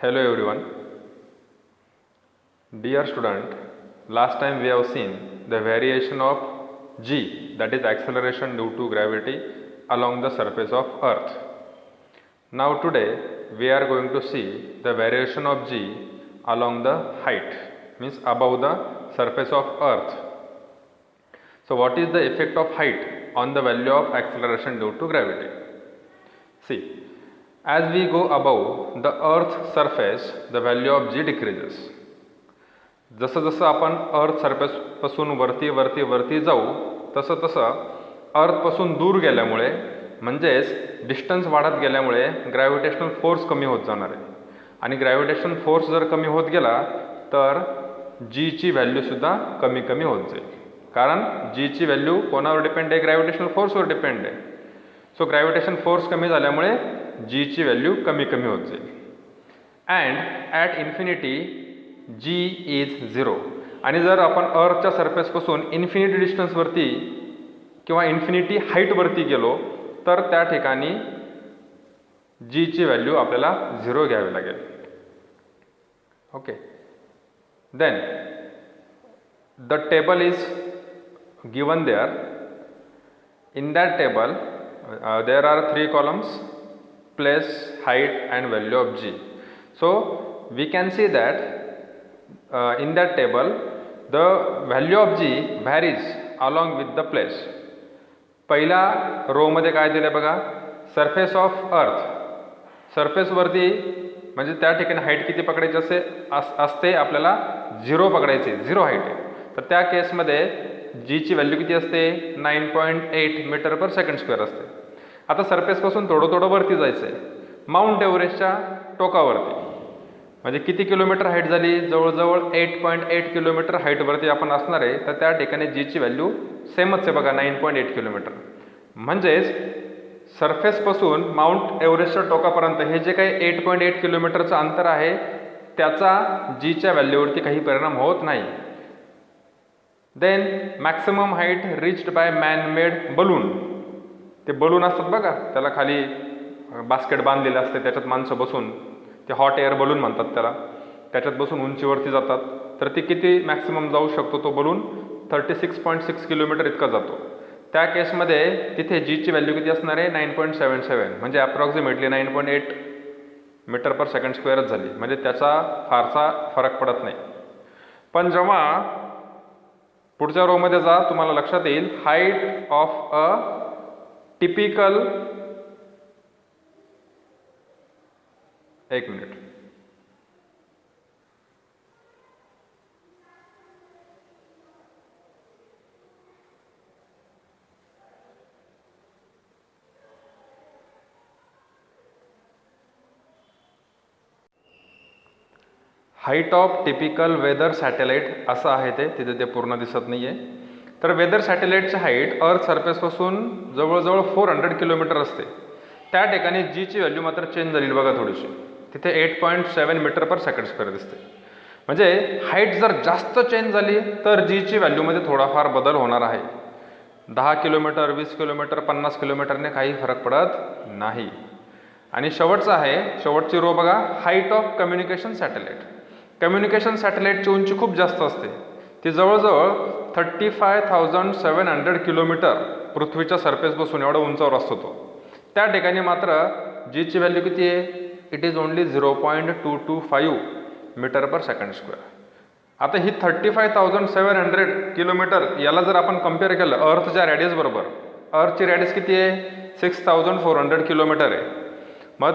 Hello everyone. Dear student, last time we have seen the variation of g, that is acceleration due to gravity, along the surface of earth. Now today we are going to see the variation of g along the height, means above the surface of earth. So what is the effect of height on the value of acceleration due to gravity? See, as we go above the earth surface, the value of g decreases. जसं जसं आपण अर्थ सरफेसपासून वरती जाऊ तसं तसं अर्थपासून दूर गेल्यामुळे म्हणजेच डिस्टन्स वाढत गेल्यामुळे ग्रॅव्हिटेशनल फोर्स कमी होत जाणार आहे आणि ग्रॅव्हिटेशनल फोर्स जर कमी होत गेला तर जीची व्हॅल्यूसुद्धा कमी कमी होत जाईल. कारण जीची व्हॅल्यू कोणावर डिपेंड आहे? ग्रॅव्हिटेशनल फोर्सवर डिपेंड आहे. सो ग्रॅव्हिटेशन फोर्स कमी झाल्यामुळे जीची व्हॅल्यू कमी कमी होत जाईल. And at infinity g is 0. आणि जर आपण अर्थच्या सरफेसपासून इन्फिनिटी डिस्टन्सवरती किंवा इन्फिनिटी हाईटवरती गेलो तर त्या ठिकाणी जीची व्हॅल्यू आपल्याला 0 घ्यावी लागेल. Okay, then the table is given there. In that table there are 3 columns: place, height and value of g. So we can see that in that table the value of g varies along with the place. पहिला row मध्ये काय दिलं बघा, surface of earth. सरफेसवरती म्हणजे त्या ठिकाणी height किती पकडायची असते आपल्याला 0 पकडायचे, 0 हाईट आहे. तर त्या केसमध्ये जीची व्हॅल्यू किती असते? 9.8 मीटर पर सेकंड स्क्वेअर असते. आता सरफेसपासून थोडं वरती जायचं आहे, माउंट एव्हरेस्टच्या टोकावरती. म्हणजे किती किलोमीटर हाईट झाली? जवळजवळ 8.8 किलोमीटर हाईटवरती आपण असणार आहे. तर त्या ठिकाणी जीची व्हॅल्यू सेमच आहे बघा, 9.8 किलोमीटर. म्हणजेच सरफेसपासून माउंट एव्हरेस्टच्या टोकापर्यंत हे जे काही 8.8 किलोमीटरचं अंतर आहे त्याचा जीच्या व्हॅल्यूवरती काही परिणाम होत नाही. Then maximum height reached by man made balloon. ते बलून असतात बघा, त्याला खाली बास्केट बांधलेलं असते, त्याच्यात माणसं बसून, ते हॉट एअर बलून म्हणतात त्याला, त्याच्यात बसून उंचीवरती जातात. तर ते किती मॅक्सिमम जाऊ शकतो तो बलून? 36.6 किलोमीटर इतका जातो. त्या केसमध्ये तिथे जीची व्हॅल्यू किती असणार आहे? 9.77, म्हणजे अप्रॉक्सिमेटली 9.8 मीटर पर सेकंड स्क्वेअरच झाली. म्हणजे त्याचा फारसा फरक पडत नाही. पण जेव्हा पुढच्या रोमध्ये जा, तुम्हाला लक्षात येईल हाईट ऑफ अ टिपिकल, एक minute, height of typical weather satellite असं आहे तिथे पूर्ण दिसत नाही आहे. तर वेदर सॅटेलाइटची हाईट अर्थ सरफेसपासून जवळजवळ 400 किलोमीटर असते. त्या ठिकाणी जीची व्हॅल्यू मात्र चेंज झाली बघा थोडीशी. तिथे 8.7 मीटर पर सेकंड स्क्वेअर दिसते. म्हणजे हाईट जर जास्त चेंज झाली तर जीची व्हॅल्यूमध्ये थोडाफार बदल होणार आहे. 10 किलोमीटर, 20 किलोमीटर, 50 किलोमीटरने काही फरक पडत नाही. आणि शेवटचं आहे, शेवटची रो बघा, height of communication satellite. Communication सॅटेलाइटची उंची खूप जास्त असते. ती जवळजवळ 35,700 किलोमीटर पृथ्वीच्या सरफेस बसून एवढा उंचावर असतो तो. त्या ठिकाणी मात्र जीची व्हॅल्यू किती आहे? It is only 0.225 metre per second square. आता ही 35,700 किलोमीटर याला जर आपण कम्पेअर केलं अर्थच्या रॅडियस बरोबर, अर्थची रॅडियस किती आहे? 6,400 किलोमीटर आहे. मग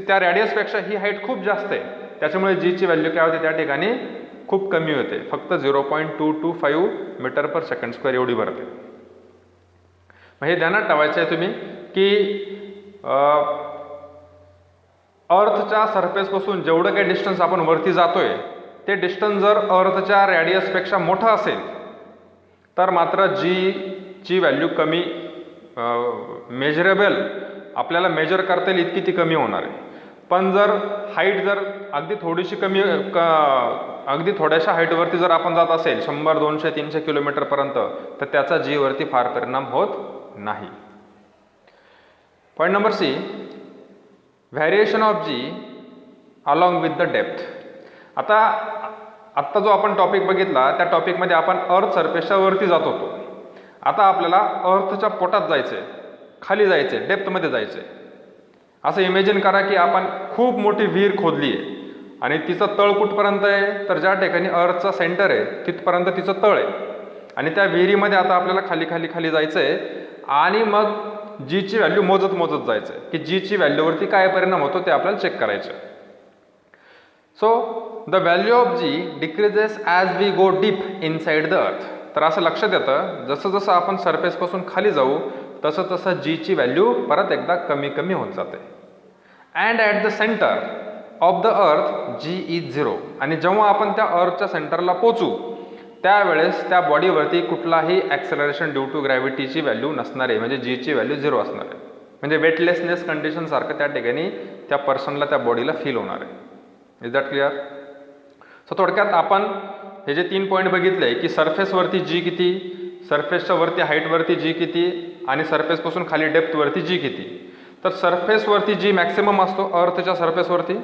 त्या रॅडियसपेक्षा ही हाईट खूप जास्त आहे. त्याच्यामुळे जीची व्हॅल्यू काय होते? त्या ठिकाणी खूप कमी होते, फक्त 0.225 मीटर पर सेकंड स्क्वेअर एवढी भरते. मग हे ध्यानात ठेवायचं आहे तुम्ही की अर्थच्या सरफेसपासून जेवढं काही डिस्टन्स आपण वरती जातोय ते डिस्टन्स जर अर्थच्या रॅडियसपेक्षा मोठं असेल तर मात्र जीची व्हॅल्यू कमी, मेजरेबल आपल्याला मेजर करता येईल इतकी ती कमी होणार आहे. पण जर हाईट जर अगदी थोडीशी कमी, अगदी थोड्याशा हाईटवरती जर आपण जात असेल 100, 200, 300 किलोमीटरपर्यंत, तर त्याचा जीवरती फार परिणाम होत नाही. Point number C, variation of g along with the depth. आत्ता जो आपण टॉपिक बघितला त्या टॉपिकमध्ये आपण अर्थ सरफेसच्या वरती जात होतो. आता आपल्याला अर्थच्या पोटात जायचं आहे, खाली जायचं आहे, डेप्थमध्ये जायचं आहे. असं इमॅजिन करा की आपण खूप मोठी विहीर खोदली आहे आणि तिचं तळ कुठपर्यंत आहे, तर ज्या ठिकाणी अर्थचा सेंटर आहे तिथपर्यंत तिचं तळ आहे. आणि त्या विहिरीमध्ये आता आपल्याला खाली खाली खाली जायचं आहे आणि मग जीची व्हॅल्यू मोजत जायचं आहे की जीची व्हॅल्यूवरती काय परिणाम होतो ते आपल्याला चेक करायचं आहे. So the value of g decreases as we go deep inside the earth. तर असं लक्षात येतं जसं जसं आपण सरफेसपासून खाली जाऊ तसं तसं जीची व्हॅल्यू परत एकदा कमी कमी होत जाते. And at the centre of the earth g is 0. आणि जेव्हा आपण त्या अर्थच्या सेंटरला पोचू त्यावेळेस त्या बॉडीवरती कुठलाही ॲक्सेलरेशन ड्यू टू ग्रॅव्हिटीची व्हॅल्यू नसणार आहे, म्हणजे जीची व्हॅल्यू 0 असणार आहे. म्हणजे वेटलेसनेस कंडिशनसारखं त्या ठिकाणी त्या पर्सनला त्या बॉडीला फील होणार आहे. Is that clear? सो थोडक्यात आपण हे जे 3 पॉईंट बघितले की सरफेसवरती जी किती, सरफेसच्या वरती हाईटवरती जी किती आणि सरफेसपासून खाली डेप्थवरती जी किती. तर सरफेसवरती जी मॅक्सिमम असतो अर्थच्या सरफेसवरती.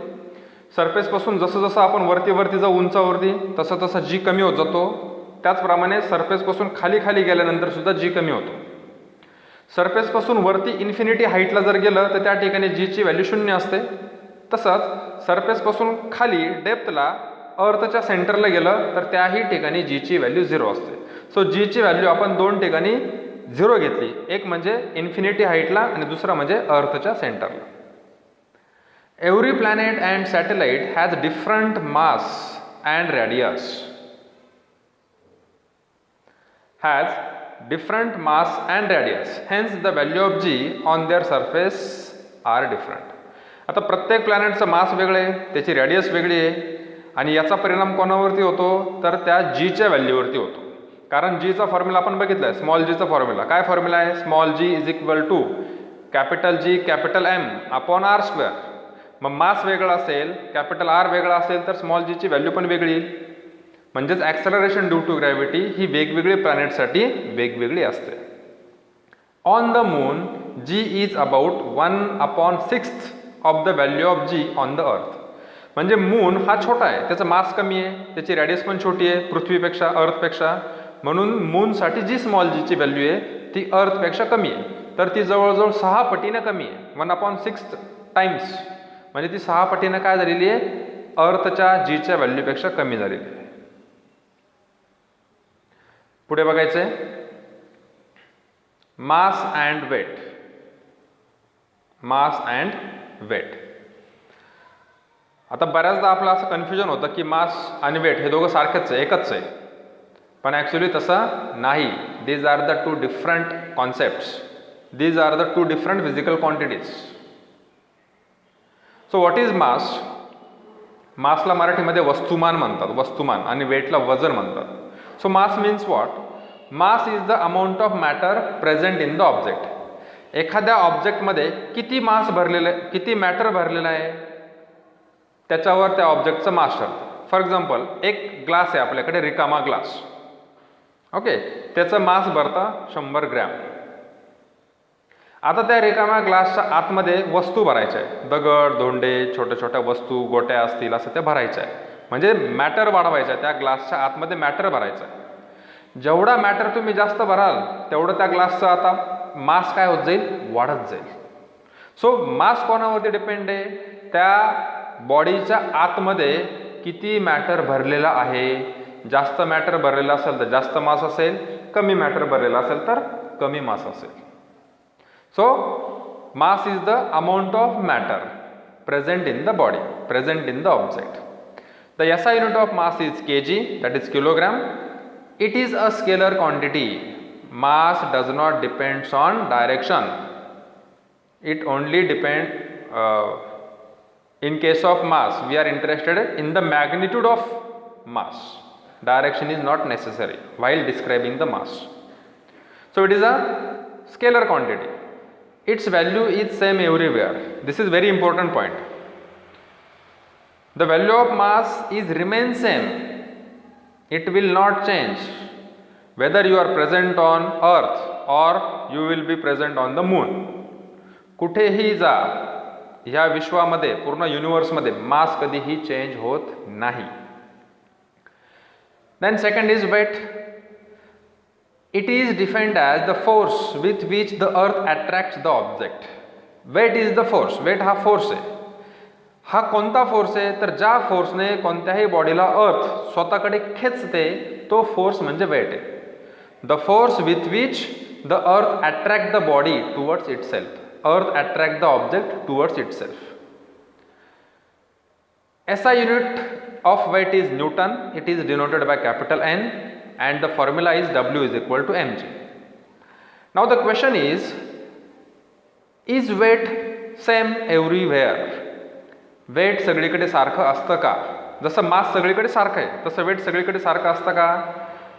सरफेसपासून जसं जसं आपण वरती जाऊ उंचावरती तसं तसं जी कमी होत जातो. त्याचप्रमाणे सरफेसपासून खाली खाली गेल्यानंतर सुद्धा जी कमी होतो. सरफेसपासून वरती इन्फिनिटी हाईटला जर गेलं तर त्या ठिकाणी जीची व्हॅल्यू 0 असते. तसंच सरफेसपासून खाली डेप्थला अर्थच्या सेंटरला गेलं तर त्याही ठिकाणी जीची व्हॅल्यू 0 असते. सो जीची व्हॅल्यू आपण 2 ठिकाणी 0 घेतली, एक म्हणजे इन्फिनिटी हाईटला आणि दुसरा म्हणजे अर्थच्या सेंटरला. Every planet and satellite has different mass and radius. Has different mass and radius, hence the value of g on their surface are different. आता प्रत्येक प्लॅनेटचं मास वेगळं आहे, त्याची रेडियस वेगळी आहे आणि याचा परिणाम कोणावरती होतो तर त्या जीच्या व्हॅल्यूवरती होतो. कारण जीचा फॉर्म्युला आपण बघितला आहे, स्मॉल जीचा फॉर्म्युला. काय फॉर्म्युला आहे? Small g is equal to capital G capital M upon R square. मग मास वेगळा असेल, कॅपिटल आर वेगळा असेल तर स्मॉल जीची व्हॅल्यू पण वेगळी येईल. म्हणजेच ॲक्सेलरेशन ड्यू टू ग्रॅव्हिटी ही वेगवेगळी प्लॅनेटसाठी वेगवेगळी असते. On the moon g is about 1/6 of the value of g on the earth. म्हणजे मून हा छोटा आहे, त्याचं मास कमी आहे, त्याची रेडियस पण छोटी आहे पृथ्वीपेक्षा, अर्थपेक्षा. म्हणून मूनसाठी जी स्मॉल जीची व्हॅल्यू आहे ती अर्थपेक्षा कमी आहे. तर ती जवळजवळ 6 पटीनं कमी आहे, 1/6 टाइम्स. म्हणजे ती 6 पटीनं काय झालेली आहे? अर्थच्या जीच्या व्हॅल्यूपेक्षा कमी झालेली आहे. पुढे बघायचं आहे mass and weight. Mass and weight. आता बऱ्याचदा आपलं असं कन्फ्युजन होतं की मास आणि वेट हे दोघं सारखेच आहे, एकच आहे. पण ॲक्च्युली तसं नाही. These are the 2 different concepts. These are the 2 different physical quantities. So what is mass? मासला मराठीमध्ये वस्तुमान म्हणतात, वस्तुमान, आणि वेटला वजन म्हणतात. So mass means what? Mass is the amount of matter present in the object. एखाद्या ऑब्जेक्टमध्ये किती मास भरलेलं आहे, किती मॅटर भरलेलं आहे त्याच्यावर त्या ऑब्जेक्टचं मास ठरतं. फॉर एक्झाम्पल एक ग्लास आहे आपल्याकडे, रिकामा ग्लास. ओके, त्याचं मास भरतं 100 ग्रॅम. आता त्या रिकाम्या ग्लासच्या आतमध्ये वस्तू भरायच्या आहे, दगड, धोंडे, छोट्या छोट्या वस्तू, गोट्या असतील असं त्या भरायच्या आहे. म्हणजे मॅटर वाढवायचं आहे, त्या ग्लासच्या आतमध्ये मॅटर भरायचं आहे. जेवढा मॅटर तुम्ही जास्त भराल तेवढं त्या ग्लासचं आता मास काय होत जाईल? वाढत जाईल. सो मास कोणावरती डिपेंड आहे? त्या बॉडीच्या आतमध्ये किती मॅटर भरलेला आहे. जास्त मॅटर भरलेला असेल तर जास्त मास असेल, कमी मॅटर भरलेला असेल तर कमी मास असेल. So mass is the amount of matter present in the body, present in the object. The SI unit of mass is kg, that is kilogram. It is a scalar quantity. Mass does not depends on direction. It only in case of mass, we are interested in the magnitude of mass. Direction is not necessary while describing the mass. So it is a scalar quantity. Its value is same everywhere. This is very important point. The value of mass is remain same. It will not change whether you are present on earth or you will be present on the moon. कुठेही जा, ह्या विश्वामध्ये पूर्ण युनिवर्समध्ये मास कधीही change होत नाही. Then second is weight. It is defined as the force with which the earth attracts the object. Weight is the force. Weight हा force आहे. हा कोणता फोर्स आहे? तर ज्या फोर्सने कोणत्याही बॉडीला अर्थ स्वतःकडे खेचते तो फोर्स म्हणजे वेट आहे. The force with which the earth attract the body towards itself. Earth attract the object towards itself. SI unit of weight is Newton. It is denoted by capital N and the formula is W is equal to mg. Now the question is weight same everywhere? Weight सगळीकडे सारखं असतं का? जसं मास सगळीकडे सारखं आहे तसं weight सगळीकडे सारखं असतं का?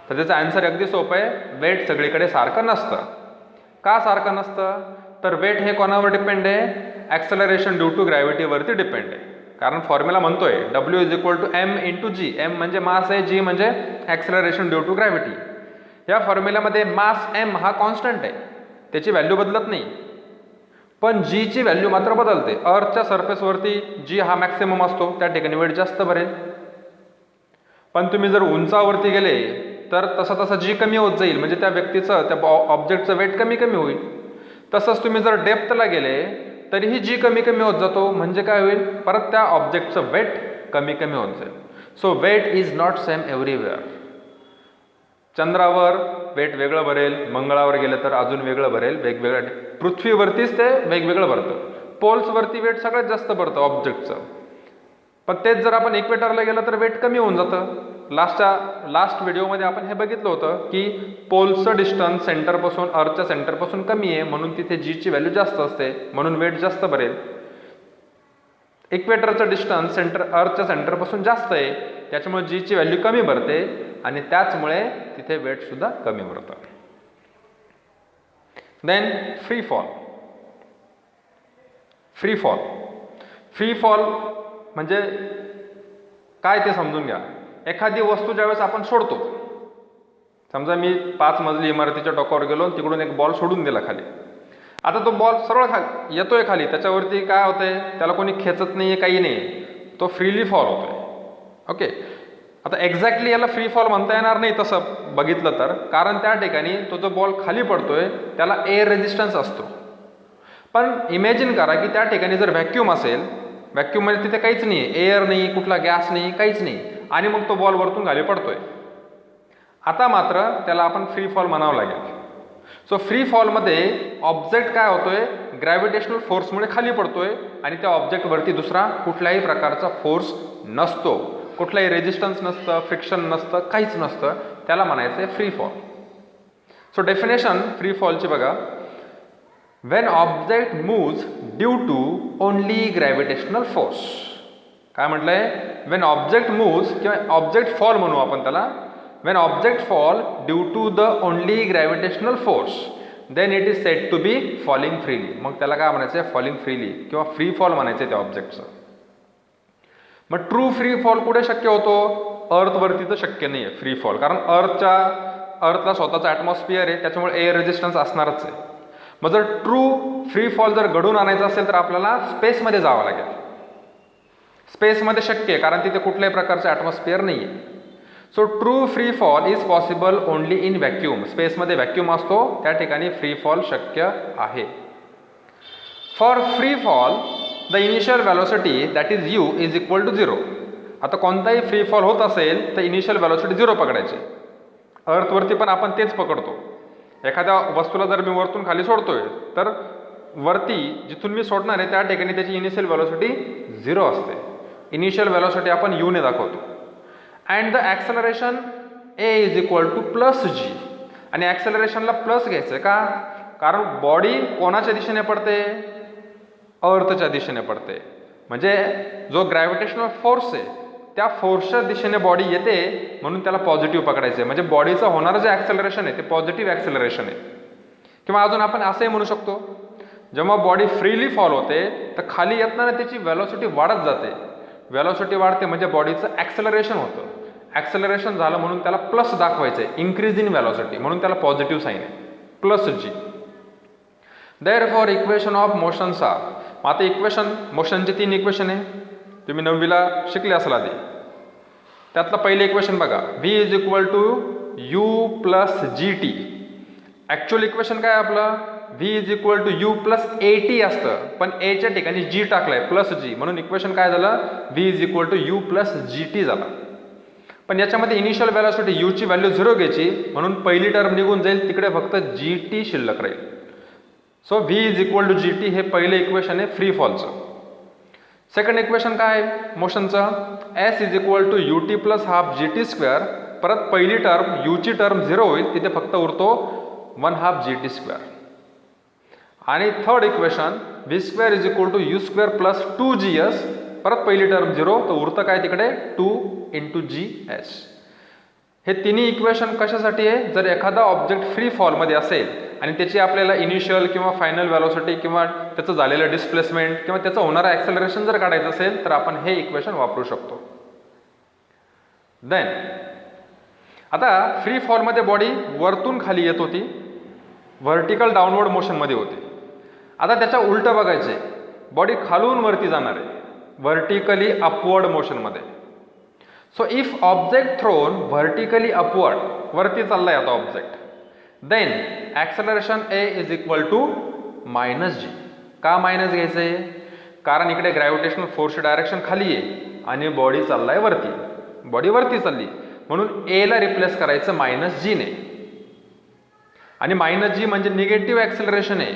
तर त्याचं आन्सर अगदी सोपं आहे. वेट सगळीकडे सारखं नसतं. का सारखं नसतं? तर वेट हे कोणावर डिपेंड आहे? ॲक्सेलरेशन ड्यू टू ग्रॅव्हिटीवरती डिपेंड आहे. कारण फॉर्म्युला म्हणतोय W is equal to m into g. m म्हणजे मास आहे, g म्हणजे ॲक्सेलरेशन ड्यू टू ग्रॅव्हिटी. या फॉर्म्युल्यामध्ये मास m हा कॉन्स्टंट आहे, त्याची व्हॅल्यू बदलत नाही, पण g ची व्हॅल्यू मात्र बदलते. अर्थच्या सरफेसवरती g हा मॅक्सिमम असतो, त्या ठिकाणी वेट जास्त भरेल. पण तुम्ही जर उंचावरती गेले तर तसं तसं g कमी होत जाईल, म्हणजे त्या व्यक्तीचं त्या ऑब्जेक्टचं वेट कमी कमी होईल. तसंच तुम्ही जर डेप्थला गेले तरीही जी कमी कमी होत जातो, म्हणजे काय होईल? परत त्या ऑब्जेक्टचं वेट कमी कमी होत जाईल. So weight is not same everywhere. चंद्रावर वेट वेगळं भरेल, मंगळावर गेलं तर अजून वेगळं भरेल, वेगवेगळ्या पृथ्वीवरतीच ते वेगवेगळं भरतं. पोल्सवरती वेट सगळ्यात जास्त भरतं ऑब्जेक्टचं. पण तेच जर आपण इक्वेटरला गेलं तर वेट कमी होऊन जातं. लास्ट व्हिडिओमध्ये आपण हे बघितलं होतं की पोलचं डिस्टन्स सेंटरपासून अर्थच्या सेंटरपासून कमी आहे, म्हणून तिथे जी ची व्हॅल्यू जास्त असते, म्हणून वेट जास्त भरेल. इक्वेटरचं डिस्टन्स अर्थच्या सेंटरपासून जास्त आहे, त्याच्यामुळे जी ची व्हॅल्यू कमी भरते आणि त्याचमुळे तिथे वेट सुद्धा कमी भरतं. Then free fall. Free fall. Free fall म्हणजे काय ते समजून घ्या. एखादी वस्तू ज्यावेळेस आपण सोडतो, समजा मी 5 मजली इमारतीच्या टोकावर गेलो आणि तिकडून एक बॉल सोडून दिला खाली. आता तो बॉल सरळ येतोय खाली, त्याच्यावरती काय होतंय? त्याला कोणी खेचत नाहीये, काही नाही, तो फ्रीली फॉल होतोय. ओके. आता एक्झॅक्टली याला फ्री फॉल म्हणता येणार नाही तसं बघितलं तर, कारण त्या ठिकाणी तो जो बॉल खाली पडतोय त्याला एअर रेजिस्टन्स असतो. पण इमॅजिन करा की त्या ठिकाणी जर व्हॅक्यूम असेल, व्हॅक्यूममध्ये तिथे काहीच नाही, एअर नाही, कुठला गॅस नाही, काहीच नाही, आणि मग तो बॉल वरतून खाली पडतोय. आता मात्र त्याला आपण फ्री फॉल म्हणावं लागेल. सो फ्री फॉलमध्ये ऑब्जेक्ट काय होतोय? ग्रॅव्हिटेशनल फोर्समुळे खाली पडतोय आणि त्या ऑब्जेक्टवरती दुसरा कुठल्याही प्रकारचा फोर्स नसतो, कुठलाही रेजिस्टन्स नसतं, फ्रिक्शन नसतं, काहीच नसतं. त्याला म्हणायचं free fall. So definition free फॉलची बघा. When object moves due to only gravitational force. काय म्हटलंय? वेन ऑब्जेक्ट मूव्स किंवा ऑब्जेक्ट फॉल म्हणू आपण त्याला. When object fall due to the only gravitational force then it is said to be falling freely. मग त्याला काय म्हणायचं? फॉलिंग फ्रीली किंवा फ्री फॉल म्हणायचं त्या ऑब्जेक्टचं. मग ट्रू फ्री फॉल कुठे शक्य होतो? अर्थवरती तर शक्य नाही आहे फ्री फॉल, कारण अर्थला स्वतःचा ॲटमॉस्फिअर आहे, त्याच्यामुळे एअर रेजिस्टन्स असणारच आहे. मग जर ट्रू फ्री फॉल जर घडून आणायचा असेल तर आपल्याला स्पेसमध्ये जावं लागेल. स्पेसमध्ये शक्य आहे कारण तिथे कुठल्याही प्रकारचं ॲटमॉस्फिअर नाही आहे. So true free fall is possible only in vacuum. स्पेसमध्ये व्हॅक्यूम असतो, त्या ठिकाणी फ्री फॉल शक्य आहे. For free fall the initial velocity that is u is equal to 0. आता कोणताही फ्री फॉल होत असेल तर इनिशियल व्हॅलोसिटी 0 पकडायची. अर्थवरती पण आपण तेच पकडतो. एखाद्या वस्तूला जर मी वरतून खाली सोडतोय तर वरती जिथून मी सोडणार आहे त्या ठिकाणी त्याची इनिशियल व्हॅलोसिटी 0 असते. इनिशियल व्हॅलोसिटी आपण u ने दाखवतो. And the acceleration a is equal two plus g. आणि ॲक्सेलरेशनला प्लस घ्यायचं का? कारण बॉडी कोणाच्या दिशेने पडते? अर्थच्या दिशेने पडते. म्हणजे जो ग्रॅव्हिटेशनल फोर्स आहे त्या फोर्सच्या दिशेने बॉडी येते, म्हणून त्याला पॉझिटिव्ह पकडायचं आहे. म्हणजे बॉडीचं होणारं जे ॲक्सेलरेशन आहे ते पॉझिटिव्ह ॲक्सेलरेशन आहे. किंवा अजून आपण असंही म्हणू शकतो, जेव्हा बॉडी फ्रीली फॉल होते तर खाली येताना त्याची व्हॅलोसिटी वाढत जाते. व्हॅलोसिटी वाढते म्हणजे बॉडीचं ॲक्सेलरेशन होतं. ॲक्सेलरेशन झालं म्हणून त्याला प्लस दाखवायचं आहे, इन्क्रीज इन व्हॅलोसिटी, म्हणून त्याला पॉझिटिव्ह साईन आहे, plus g. Therefore, equation of motions are. मग आता इक्वेशन, मोशनचे 3 इक्वेशन आहे, तुम्ही 9वीला शिकले असाल आधी. त्यातलं पहिलं इक्वेशन बघा, v is equal to u plus g t. Actual equation काय आपलं, v is equal to u plus a t असतं, पण एच्या ठिकाणी जी टाकलाय प्लस जी, म्हणून इक्वेशन काय झालं, v is equal to u plus g t झाला. पण याच्यामध्ये इनिशियल व्हॅलॉसिटी यूची व्हॅल्यू 0 घ्यायची, म्हणून पहिली टर्म निघून जाईल, तिकडे फक्त जी टी शिल्लक राहील. So v is equal to g t हे पहिलं इक्वेशन आहे फ्री फॉलचं. सेकंड इक्वेशन काय आहे मोशनचं, s is equal to u t plus half g t square. परत पहिली टर्म यूची टर्म 0 होईल, तिथे फक्त उरतो 1/2 जी टी स्क्वेअर. आणि third equation v square is equal to u square plus 2GS. परत पहिली टर्म 0, तर उरतं काय तिकडे 2 इंटू GS. हे तिन्ही इक्वेशन कशासाठी आहे, जर एखादा ऑब्जेक्ट फ्री फॉलमध्ये असेल आणि त्याची आपल्याला इनिशियल किंवा फायनल व्हॅलॉसिटी किंवा त्याचं झालेलं डिस्प्लेसमेंट किंवा त्याचं होणारं ॲक्सेलरेशन जर काढायचं असेल, तर आपण हे इक्वेशन वापरू शकतो. देन आता फ्री फॉलमध्ये बॉडी वरतून खाली येत होती, व्हर्टिकल डाऊनवर्ड मोशनमध्ये होती. आता त्याच्या उलटं बघायचे, बॉडी खालून वरती जाणार आहे, व्हर्टिकली अपवर्ड मोशनमध्ये. So if object thrown vertically upward, वरती चाललाय आता object, then acceleration a is equal to minus g. का मायनस घ्यायचं आहे, कारण इकडे ग्रॅव्हिटेशनल फोर्सची डायरेक्शन खाली आहे आणि बॉडी चाललाय वरती, बॉडी वरती चालली, म्हणून एला रिप्लेस करायचं मायनस जी ने. आणि मायनस जी म्हणजे निगेटिव्ह ॲक्सेलरेशन आहे,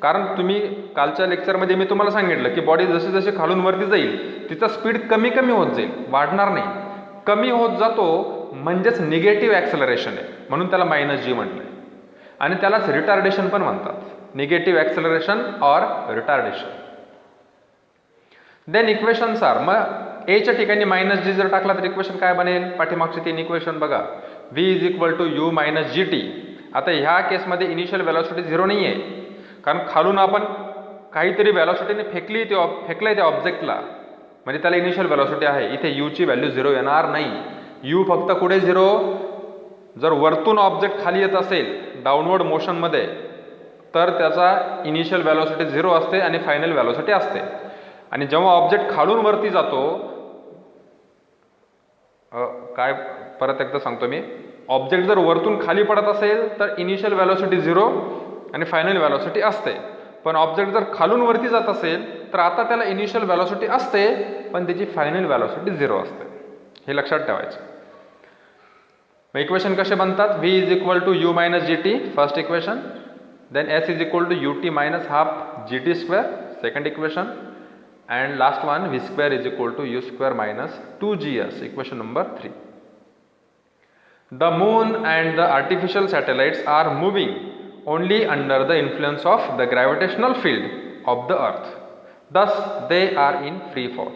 कारण तुम्ही कालच्या लेक्चरमध्ये मी तुम्हाला सांगितलं की बॉडी जशी जशी खालून वरती जाईल तिचा स्पीड कमी कमी होत जाईल, वाढणार नाही, कमी होत जातो, म्हणजेच निगेटिव्ह ॲक्सेलरेशन आहे, म्हणून त्याला मायनस जी म्हटलंय. आणि त्यालाच रिटार्डेशन पण म्हणतात, negative acceleration or retardation. Then equations are, मग एच्या ठिकाणी मायनस जी जर टाकला तर इक्वेशन काय बनेल, पाठीमागचे 3 इक्वेशन बघा, v is equal to u minus g t. आता ह्या केसमध्ये इनिशियल व्हॅलॉसिटी 0 नाही आहे, कारण खालून आपण काहीतरी व्हॅलॉसिटीने फेकलंय त्या ऑब्जेक्टला, म्हणजे त्याला इनिशियल व्हॅलॉसिटी आहे. इथे यूची व्हॅल्यू 0 येणार नाही. यू फक्त कुठे 0, जर वरतून ऑब्जेक्ट खाली येत असेल डाऊनवर्ड मोशनमध्ये, तर त्याचा इनिशियल व्हॅलॉसिटी 0 असते आणि फायनल व्हॅलॉसिटी असते. आणि जेव्हा ऑब्जेक्ट खालून वरती जातो, काय परत एकदा सांगतो मी, ऑब्जेक्ट जर वरतून खाली पडत असेल तर इनिशियल व्हॅलॉसिटी 0 आणि फायनल व्हॅलॉसिटी असते. पण ऑब्जेक्ट जर खालून वरती जात असेल तर आता त्याला इनिशियल व्हॅलॉसिटी असते, पण त्याची फायनल व्हॅलॉसिटी 0 असते. हे लक्षात ठेवायचं. मग इक्वेशन कसे बनतात, v is equal to u minus g t first equation, then s is equal to u t minus half g t square second equation, and last one v square is equal to u square minus 2GS, equation number 3. The moon and the artificial satellites are moving only under the influence of the gravitational field of the earth, thus they are in free fall.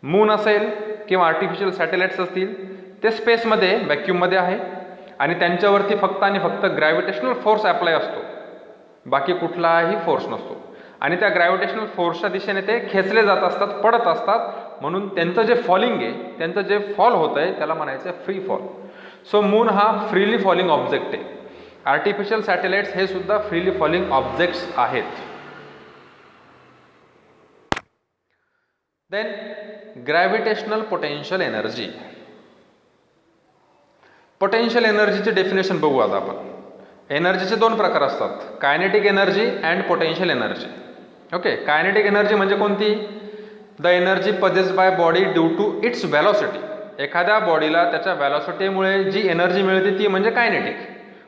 Moon असेल किंवा artificial satellites असतील, ते स्पेसमध्ये व्हॅक्यूममध्ये आहे आणि त्यांच्यावरती फक्त आणि फक्त ग्रॅव्हिटेशनल फोर्स अप्लाय असतो, बाकी कुठलाही फोर्स नसतो. आणि त्या ग्रॅव्हिटेशनल फोर्सच्या दिशेने ते खेचले जात असतात, पडत असतात, म्हणून त्यांचं जे फॉलिंग आहे, त्यांचं जे फॉल होत आहे त्याला म्हणायचं आहे फ्री फॉल. सो मून हा फ्रीली फॉलिंग ऑब्जेक्ट आहे. आर्टिफिशियल सॅटेलाइट्स हे सुद्धा फ्रीली फॉलिंग ऑब्जेक्ट्स आहेत. Then gravitational potential energy. Potential एनर्जीचे डेफिनेशन बघू आता आपण. एनर्जीचे 2 प्रकार असतात, kinetic energy and potential energy. Okay, kinetic energy म्हणजे कोणती, the energy possessed by body due to its velocity. एखाद्या बॉडीला त्याच्या व्हॅलॉसिटीमुळे जी एनर्जी मिळते ती म्हणजे कायनेटिक.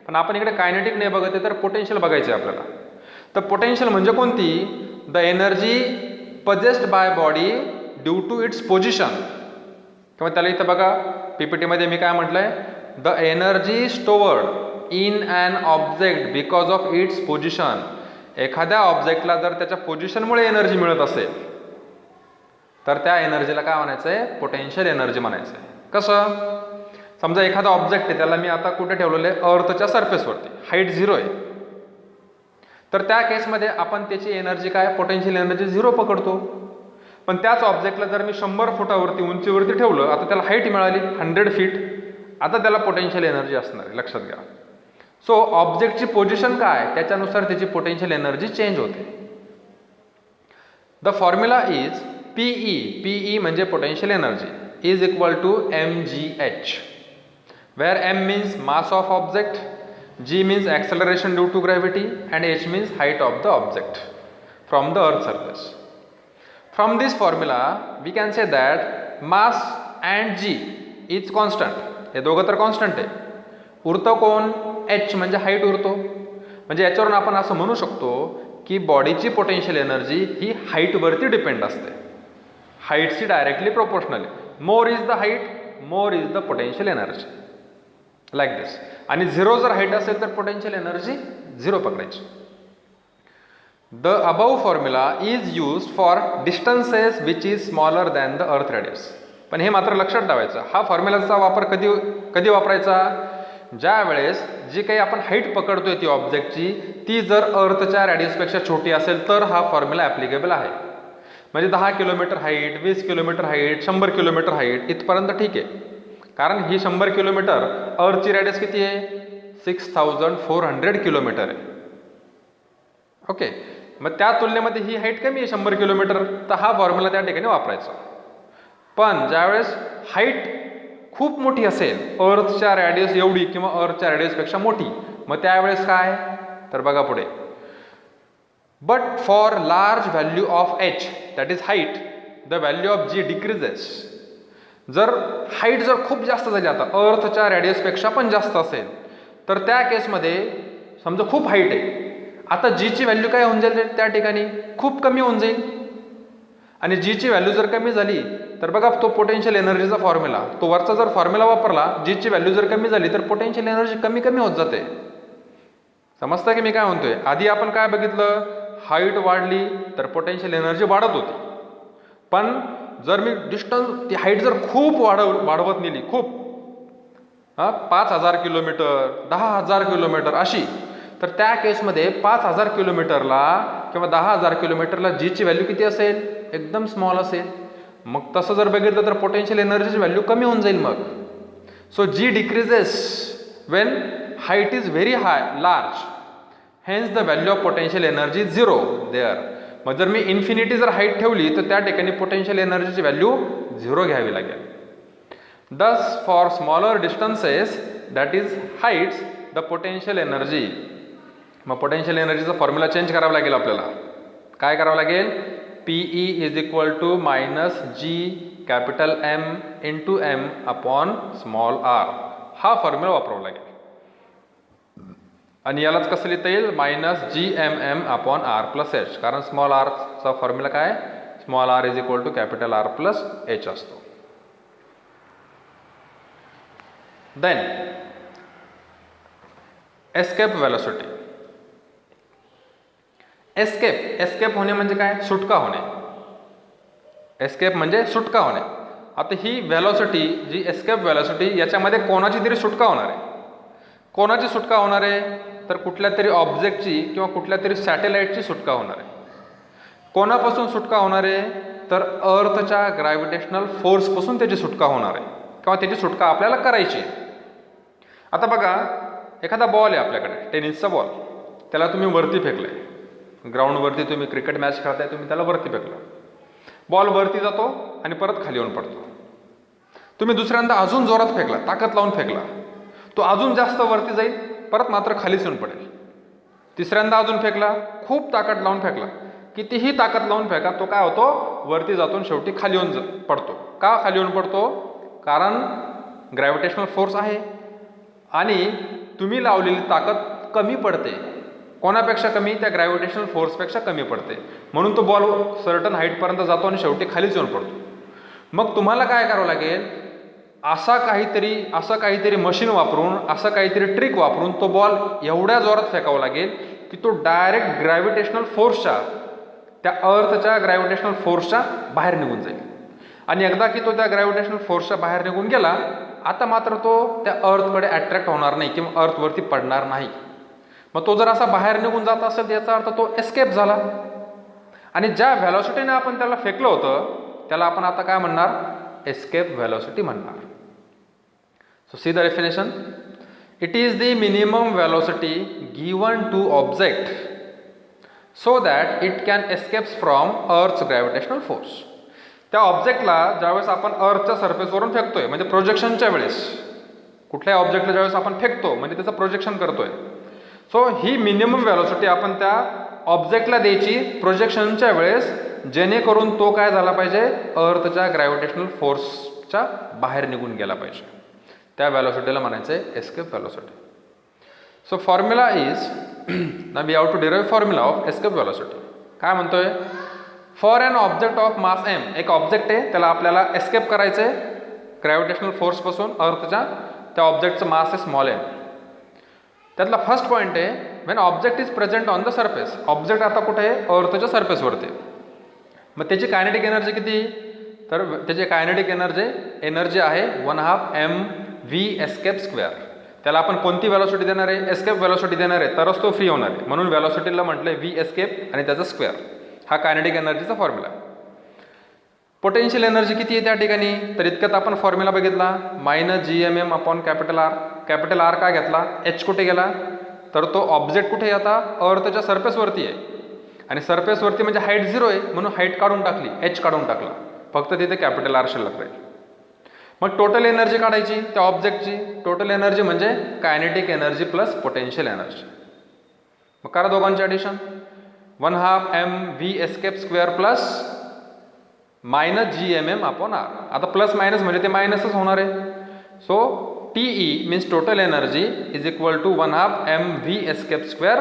पण आपण इकडे कायनेटिक नाही बघत आहे, तर पोटेन्शियल बघायचे आपल्याला. तर पोटेन्शियल म्हणजे कोणती, the energy possessed by body due to its position. किंवा त्याला इथं बघा पीपीटीमध्ये मी काय म्हटलंय, the energy stored in an object because of its position. एखाद्या ऑब्जेक्टला जर त्याच्या पोझिशनमुळे एनर्जी मिळत असेल तर त्या एनर्जीला काय म्हणायचं आहे, पोटेन्शियल एनर्जी म्हणायचं आहे. कसं, समजा एखादा ऑब्जेक्ट आहे, त्याला मी आता कुठे ठेवलेलं आहे, अर्थच्या सरफेसवरती, हाईट 0 आहे, तर त्या केसमध्ये आपण त्याची एनर्जी काय, पोटेन्शियल एनर्जी 0 पकडतो. पण त्याच ऑब्जेक्टला जर मी 100 फुटावरती उंचीवरती ठेवलं, आता त्याला हाईट मिळाली 100 फीट, आता त्याला पोटेन्शियल एनर्जी असणार आहे, लक्षात घ्या. सो ऑब्जेक्टची पोझिशन काय, त्याच्यानुसार त्याची पोटेन्शियल एनर्जी चेंज होते. द फॉर्म्युला इज पीई म्हणजे potential energy is equal to mgh, where m means mass of object, g means acceleration due to gravity, and h means height of the object from the earth surface. From this formula we can say that mass and g is constant. हे दोघं तर constant आहे. उरतं कोण? h म्हणजे height उरतो. म्हणजे याच्यावरून आपण असं म्हणू शकतो की बॉडीची पोटेन्शियल एनर्जी ही हाईटवरती डिपेंड असते. हाईटशी डायरेक्टली प्रोपोर्शनल आहे. More is the height, more is the potential energy, like this. आणि झिरो जर हाईट असेल तर पोटेन्शियल एनर्जी झिरो पकडायची. The above formula is used for distances which is smaller than the earth radius. पण हे मात्र लक्षात ठेवायचं, हा फॉर्म्युलाचा वापर कधी वापरायचा? ज्या वेळेस जी काही आपण हाईट पकडतोय ती ऑब्जेक्टची ती जर अर्थच्या रॅडियसपेक्षा छोटी असेल तर हा फॉर्म्युला ॲप्लिकेबल आहे. म्हणजे 10 kilometre height, 20 kilometre height, 100 kilometre height इथपर्यंत ठीक आहे. कारण ही 100 किलोमीटर अर्थची रॅडियस किती आहे? 6400 किलोमीटर आहे. ओके, मग त्या तुलनेमध्ये ही हाईट कमी आहे 100 किलोमीटर, तर हा फॉर्म्युला त्या ठिकाणी वापरायचा. पण ज्यावेळेस हाईट खूप मोठी असेल, अर्थच्या रॅडियस एवढी किंवा अर्थच्या रॅडियसपेक्षा मोठी, मग त्यावेळेस काय? तर बघा पुढे. But for large value of h that is height the value of g decreases. जर हाईट जर खूप जास्त झाली, आता अर्थच्या रॅडियसपेक्षा पण जास्त असेल, तर त्या केसमध्ये समजा खूप हाईट आहे, आता जीची व्हॅल्यू काय होऊन जाईल? त्या ठिकाणी खूप कमी होऊन जाईल. आणि जीची व्हॅल्यू जर कमी झाली तर बघा तो पोटेन्शियल एनर्जीचा फॉर्म्युला, तो वरचा जर फॉर्म्युला वापरला, जीची व्हॅल्यू जर कमी झाली तर पोटेन्शियल एनर्जी कमी कमी होत जाते. समजतं की मी काय म्हणतोय? आधी आपण काय बघितलं? हाईट वाढली तर पोटेन्शियल एनर्जी वाढत होती. पण जर मी डिस्टन्स, ती हाईट जर खूप वाढवत नेली, खूप 5000 किलोमीटर, 10,000 किलोमीटर अशी, तर त्या केसमध्ये 5000 किलोमीटरला किंवा 10,000 किलोमीटरला जीची व्हॅल्यू किती असेल? एकदम स्मॉल असेल. मग तसं जर बघितलं तर पोटेन्शियल एनर्जीची व्हॅल्यू कमी होऊन जाईल मग. So g decreases when height is very large, hence the value of potential energy zero there. मग जर मी इन्फिनिटी जर हाईट ठेवली तर त्या ठिकाणी पोटेन्शियल एनर्जीची व्हॅल्यू झिरो घ्यावी लागेल. Thus for smaller distances that is heights the potential energy. मग पोटेन्शियल एनर्जीचा फॉर्म्युला चेंज करावा लागेल आपल्याला. काय करावं लागेल? PE is equal to minus G capital M into m upon small r. हा फॉर्म्युला वापरावा लागेल. आणि यालाच कसं लिहिता येईल? Minus G M m upon R plus h. कारण स्मॉल आरचा फॉर्म्युला काय? Small r is equal to capital R plus h असतो. Then escape velocity. एस्केप होणे म्हणजे काय? सुटका होणे. एस्केप म्हणजे सुटका होणे. आता ही व्हेलॉसिटी, जी एस्केप व्हेलॉसिटी, याच्यामध्ये कोणाची तरी सुटका होणार आहे. कोणाची सुटका होणार आहे? तर कुठल्या तरी ऑब्जेक्टची किंवा कुठल्या तरी सॅटेलाइटची सुटका होणार आहे. कोणापासून सुटका होणार आहे? तर अर्थच्या ग्रॅव्हिटेशनल फोर्सपासून त्याची सुटका होणार आहे किंवा त्याची सुटका आपल्याला करायची आहे. आता बघा, एखादा बॉल आहे आपल्याकडे, टेनिसचा बॉल, त्याला तुम्ही वरती फेकलाय. ग्राउंडवरती तुम्ही क्रिकेट मॅच खेळताय, तुम्ही त्याला वरती फेकला. बॉल वरती जातो आणि परत खाली येऊन पडतो. तुम्ही दुसऱ्यांदा अजून जोरात फेकला, ताकद लावून फेकला, तो अजून जास्त वरती जाईल, परत मात्र खालीच येऊन पडेल. तिसऱ्यांदा अजून फेकला, खूप ताकद लावून फेकला, कितीही ताकद लावून फेका, तो काय होतो? वरती जातो आणि शेवटी खाली येऊन पडतो. का खाली येऊन पडतो? कारण ग्रॅव्हिटेशनल फोर्स आहे आणि तुम्ही लावलेली ताकद कमी पडते. कोणापेक्षा कमी? त्या ग्रॅव्हिटेशनल फोर्सपेक्षा कमी पडते. म्हणून तो बॉल सर्टन हाईटपर्यंत जातो आणि शेवटी खालीच येऊन पडतो. मग तुम्हाला काय करावं लागेल? असा काहीतरी मशीन वापरून, असं काहीतरी ट्रिक वापरून तो बॉल एवढ्या जोरात फेकावा लागेल की तो डायरेक्ट ग्रॅव्हिटेशनल फोर्सच्या, त्या अर्थच्या ग्रॅव्हिटेशनल फोर्सच्या बाहेर निघून जाईल. आणि एकदा की तो त्या ग्रॅव्हिटेशनल फोर्सच्या बाहेर निघून गेला, आता मात्र तो त्या अर्थकडे अट्रॅक्ट होणार नाही किंवा अर्थवरती पडणार नाही. मग तो जर असा बाहेर निघून जात असेल, याचा अर्थ तो एस्केप झाला. आणि ज्या व्हेलॉसिटीने आपण त्याला फेकलं होतं त्याला आपण आता काय म्हणणार? एस्केप व्हेलॉसिटी म्हणणार. So see the definition. It is the minimum velocity given to object so that it can escapes from earth's gravitational force. त्या ऑब्जेक्टला ज्यावेळेस आपण अर्थच्या सरफेसवरून फेकतोय म्हणजे प्रोजेक्शनच्या वेळेस, कुठल्याही ऑब्जेक्टला ज्यावेळेस आपण फेकतो म्हणजे त्याचं प्रोजेक्शन करतोय, सो ही मिनिमम व्हॅलॉसिटी आपण त्या ऑब्जेक्टला द्यायची प्रोजेक्शनच्या वेळेस, जेणेकरून तो काय झाला पाहिजे, अर्थच्या ग्रॅव्हिटेशनल फोर्सच्या बाहेर निघून गेला पाहिजे. त्या व्हॅलॉसिटीला म्हणायचं आहे escape velocity. So formula is, ना we have to derive formula of escape velocity. काय म्हणतोय, for an object of mass m, एक ऑब्जेक्ट आहे त्याला आपल्याला एस्केप करायचं आहे ग्रॅव्हिटेशनल फोर्सपासून अर्थच्या, त्या ऑब्जेक्टचं मास आहे स्मॉल एम. त्यातला फर्स्ट पॉईंट आहे, Wien object is present on the surface, object आता कुठे आहे, अर्थच्या सरफेसवरती. मग त्याची कायनेटिक एनर्जी किती, तर त्याची कायनेटिक एनर्जी आहे 1/2 mv एस्केप स्क्वेअर. त्याला आपण कोणती व्हॅलॉसिटी देणार आहे, एस्केप व्हॅलॉसिटी देणार आहे, तरच तो फ्री होणार आहे. म्हणून व्हॅलॉसिटीला म्हटलं आहे व्ही एस्केप आणि त्याचा स्क्वेअर. हा कायनेटिक एनर्जीचा फॉर्म्युला. पोटेन्शियल एनर्जी किती आहे त्या ठिकाणी, तर इतक्यात आपण फॉर्म्युला बघितला -GMM upon capital R. Capital R का घेतला, एच कुठे गेला, तर तो ऑब्जेक्ट कुठे आता अर्थच्या सरफेसवरती आहे आणि सरफेसवरती म्हणजे हाईट 0 आहे म्हणून हाईट काढून टाकली, एच काढून टाकला, फक्त तिथे कॅपिटल आर शिल्लक राहील. मग टोटल एनर्जी काढायची त्या ऑब्जेक्टची. टोटल एनर्जी म्हणजे kinetic energy plus potential energy. मग करा दोघांचे addition, 1/2 mv escape square plus -GMM upon R. आता प्लस मायनस म्हणजे ते मायनसच होणार आहे. So TE means total energy is equal to 1/2 mv escape square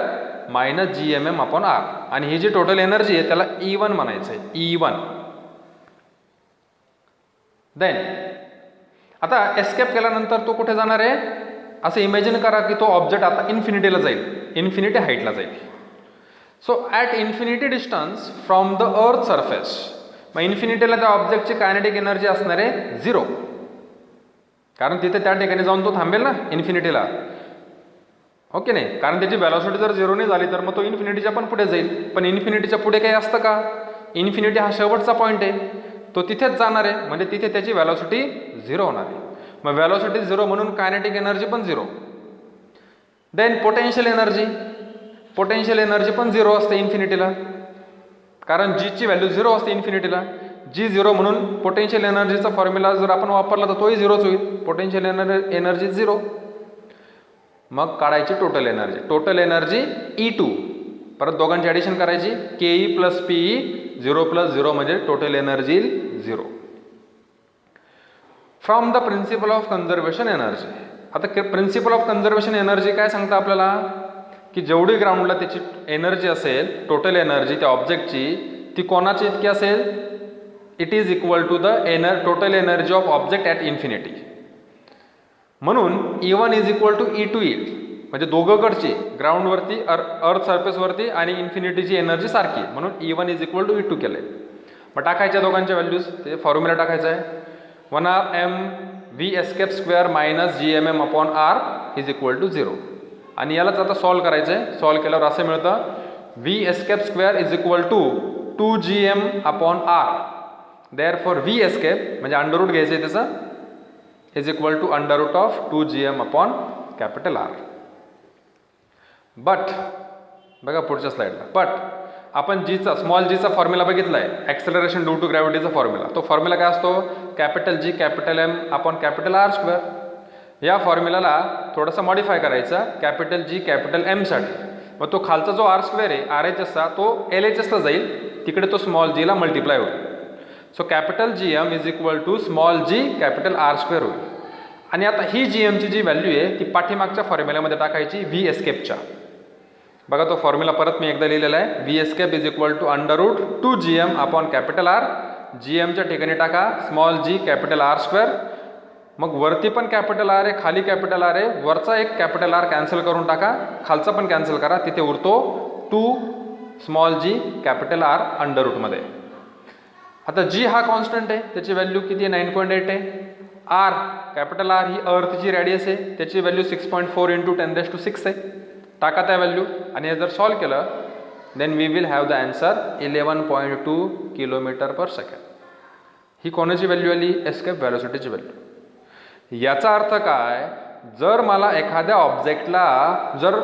-GMM upon R. आणि ही जी टोटल एनर्जी आहे त्याला E1 म्हणायचं आहे, E1. देन आता एस्केप केल्यानंतर तो कुठे जाणार आहे, असं इमॅजिन करा की तो ऑब्जेक्ट आता इन्फिनिटीला जाईल, इन्फिनिटी हाईटला जाईल. So at infinity distance from the earth surface, मग इन्फिनिटीला त्या ऑब्जेक्टची कायनेटिक एनर्जी असणार आहे 0, कारण तिथे त्या ठिकाणी जाऊन तो थांबेल ना इन्फिनिटीला, ओके नाही, कारण त्याची व्हॅलॉसिटी जर 0 नाही झाली तर मग तो इन्फिनिटीच्या पण पुढे जाईल. पण इन्फिनिटीच्या पुढे काही असतं का, इन्फिनिटी हा शेवटचा पॉईंट आहे, तो तिथेच जाणार आहे म्हणजे तिथे त्याची व्हॅलॉसिटी 0 होणार आहे. मग व्हॅलॉसिटी 0 म्हणून कायनेटिक एनर्जी पण 0. देन पोटेन्शियल एनर्जी पण 0 असते इन्फिनिटीला, कारण जीची व्हॅल्यू 0 असते इन्फिनिटीला. जी 0 म्हणून पोटेन्शियल एनर्जीचा फॉर्म्युला जर आपण वापरला तर तोही 0च होईल, पोटेन्शियल एनर्जी 0. मग काढायची टोटल एनर्जी E2, परत दोघांची ॲडिशन करायची, KE प्लस PE, 0 प्लस 0 म्हणजे total energy 0. From the principle of conservation energy. आता प्रिन्सिपल ऑफ कन्झर्वेशन एनर्जी काय सांगतं आपल्याला, की जेवढी ग्राउंडला त्याची एनर्जी असेल, टोटल एनर्जी त्या ऑब्जेक्टची, ती कोणाची इतकी असेल, it is equal to the total energy of object at infinity. म्हणून E1 is equal to E2 येईल, म्हणजे दोघंकडची ग्राउंडवरती अर्थ सरफेसवरती आणि इन्फिनिटीची एनर्जी सारखी, म्हणून E1 is equal to E2 केलं आहे. मग टाकायच्या दोघांच्या व्हॅल्यूज, ते फॉर्म्युला टाकायचं आहे, 1/2 mv escape square -GMM upon R is equal to 0. आणि यालाच आता सॉल्व करायचं आहे. सॉल्व केल्यावर असं मिळतं, v escape square is equal to 2GM upon R. Therefore v escape म्हणजे अंडररूट घ्यायचं आहे त्याचं, is equal to under root of 2GM upon capital R. But बघा पुढच्या स्लाइडला, बट आपण स्मॉल जीचा फॉर्म्युला बघितला आहे, ॲक्सेलरेशन ड्यू टू ग्रॅव्हिटीचा फॉर्म्युला. तो फॉर्म्युला काय असतो, capital G capital M upon capital R square. या फॉर्म्युलाला थोडंसं मॉडिफाय करायचं कॅपिटल G कॅपिटल M साठी. मग तो खालचा जो आर स्क्वेअर आहे RHSचा, तो LHSला जाईल, तिकडे तो स्मॉल जीला मल्टिप्लाय होईल. So capital GM is equal to small g capital R square होईल. आणि आता ही GMची जी व्हॅल्यू आहे ती पाठीमागच्या फॉर्म्युल्यामध्ये टाकायची V एस्केपच्या. बघा तो फॉर्म्युला परत मी एकदा लिहिलेला आहे, V escape is equal to under root 2GM upon capital R. GMच्या ठिकाणी टाका small g capital R square. मग वरती पण कॅपिटल आर आहे, खाली कॅपिटल आर आहे, वरचा एक कॅपिटल आर कॅन्सल करून टाका, खालचा पण कॅन्सल करा, तिथे उरतो 2 स्मॉल जी कॅपिटल आर अंडररूटमध्ये. आता G हा कॉन्स्टंट आहे, त्याची व्हॅल्यू किती आहे, 9.8 आहे. आर कॅपिटल आर ही अर्थची रेडियस आहे, त्याची व्हॅल्यू 6.4 × 10⁶ आहे. टाका त्या व्हॅल्यू आणि हे जर सॉल्व केलं then we will have the answer 11.2 km/s. ही कोणाची व्हॅल्यू आली, एस्केप व्हॅलोसिटीची व्हॅल्यू. याचा अर्थ काय, जर मला एखाद्या ऑब्जेक्टला जर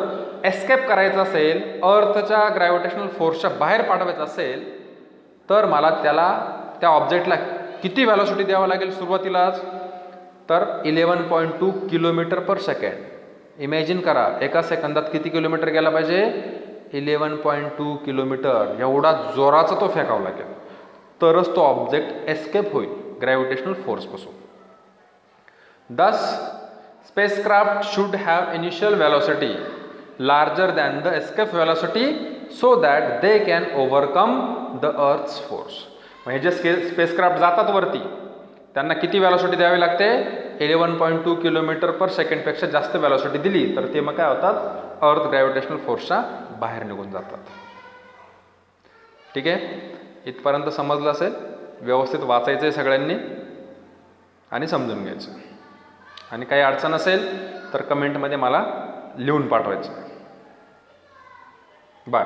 एस्केप करायचं असेल, अर्थच्या ग्रॅव्हिटेशनल फोर्सच्या बाहेर पाठवायचं असेल, तर मला त्या ऑब्जेक्टला किती व्हॅलॉसिटी द्यावं लागेल सुरुवातीलाच? तर 11.2 किलोमीटर पर सेकंड. इमॅजिन करा, एका सेकंदात किती किलोमीटर गेला पाहिजे? 11.2 किलोमीटर. एवढा जोराचा तो फेकावा लागेल, तरच तो ऑब्जेक्ट एस्केप होईल gravitational फोर्सपासून. Thus, spacecraft should have initial velocity larger than the escape velocity so that they can overcome the Earth's force. म्हणजे जे स्पेसक्राफ्ट जातात वरती त्यांना किती व्हॅलॉसिटी द्यावी लागते? 11.2 किलोमीटर पर सेकंडपेक्षा जास्त व्हॅलॉसिटी दिली तर ते मग काय होतात? अर्थ ग्रॅव्हिटेशनल फोर्सच्या बाहेर निघून जातात. ठीक आहे, इथपर्यंत समजलं असेल. व्यवस्थित वाचायचं आहे सगळ्यांनी आणि समजून घ्यायचं. आणि काही अडचण असेल तर कमेंटमध्ये मला लिहून पाठवायचं. बाय.